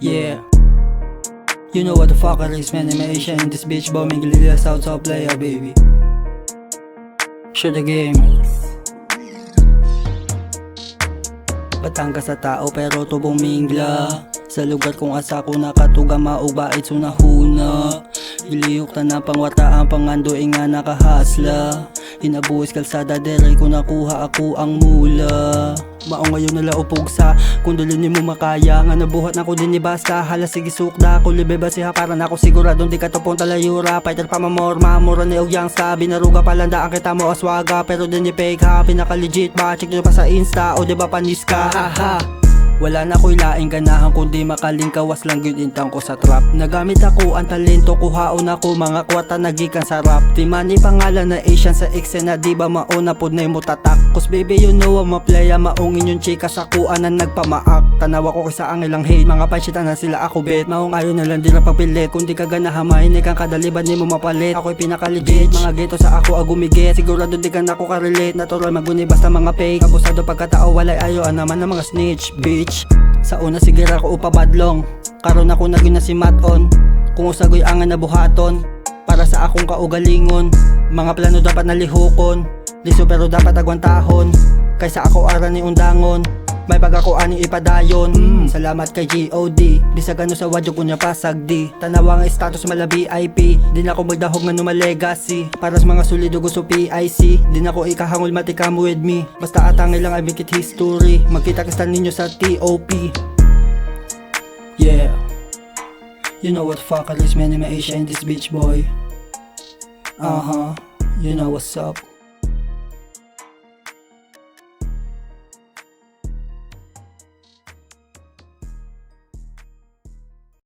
Yeah. You know what the fuck it is, man. I'm Asian in this bitch, bombing Galilea South South player, baby. Shoot the game. Batangas sa tao pero tubong mingla. Sa lugar kung asa ko nakatuga maubait sunahuna. Iliyok na ng pangwata ang pangandoy nga nakahasla. Hinabuhis kalsada dere ko nakuha ako ang mula. Mao ngayon nalaupog sa kung dali ni mo makaya nga nabuhat na ko din ni basta hala sige sukda ko libe ba siya para na ako siguradong di ka tupong talayura fighter pa mamorma mura ni ugyang sabi naruga palanda ang kita mo aswaga pero din ni fake ha pinaka legit ba check nyo pa sa insta o di ba panis ka haha. Wala na ko'y laing ganahan kundi makalingkawas lang yun intang ko sa trap. Nagamit ako ang talento kuhaon ako mga kwata nagikan sa rap. Di man ni pangalan na Asian sa eksena di ba mauna pod na mo tatak. Cause baby you know ang maplaya maungin yung chika sa kuan na nagpamaak. Tanawa ko sa ang ilang hate mga pansyita na sila ako bet. Maong ayaw na lang di na papilit kundi ka ganahan mahinig kang kadaliban ni mo mapalit. Ako'y pinaka legit mga geto sa ako agumigit. Sigurado di ka na ako karelate natural maguni basta mga fake. Abusado pagkatao walay ayo naman ng mga snitch bitch. Sa una sige ako upabadlong karon ako naging na si Maton. Kung usagoy angan na buhaton para sa akong kaugalingon. Mga plano dapat nalihukon liso pero dapat agwantahon. Kaysa ako ara ni undangon may pag ako ani ipadayon. Salamat kay G.O.D. Bisag ano sa wadyo ko niya pasag di tanawa nga status mala VIP. Di na ako magdahog nga no legacy para sa mga solido gusto PIC. Di na ako ikahangol matikam with me basta atang ilang I make it history. Magkita kastan ninyo sa TOP. Yeah. You know what the fuck it is, man. I'm Asian in this bitch boy. You know what's up.